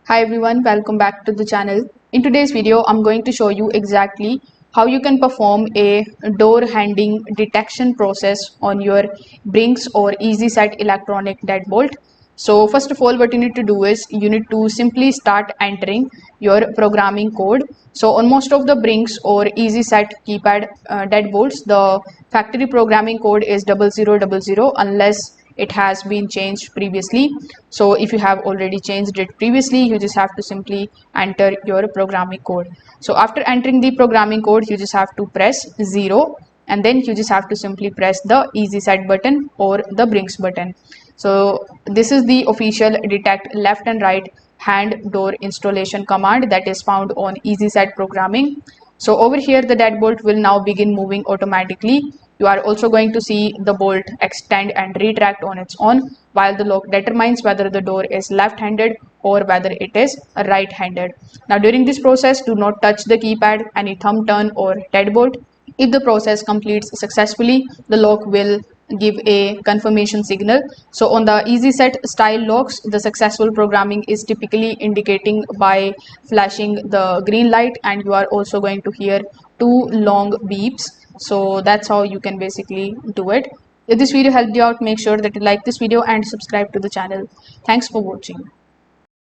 Hi everyone, welcome back to the channel. In today's video, I'm going to show you exactly how you can perform a door handing detection process on your BRINKS or EZSET electronic deadbolt. So first of all, what you need to do is you need to simply start entering your programming code. So on most of the BRINKS or EZSET keypad deadbolts, the factory programming code is 0000 unless it has been changed previously. So if you have already changed it previously, you just have to simply enter your programming code. So after entering the programming code, you just have to press 0 and then you just have to simply press the EZSET button or the BRINKS button. So this is the official detect left and right hand door installation command that is found on EZSET programming. So over here the deadbolt will now begin moving automatically. You are also going to see the bolt extend and retract on its own, while the lock determines whether the door is left-handed or whether it is right-handed. Now during this process, do not touch the keypad, any thumb turn or deadbolt. If the process completes successfully, the lock will give a confirmation signal. So on the EZSET style locks, the successful programming is typically indicating by flashing the green light, and you are also going to hear two long beeps. So that's how you can basically do it. If this video helped you out, make sure that you like this video and subscribe to the channel. Thanks for watching.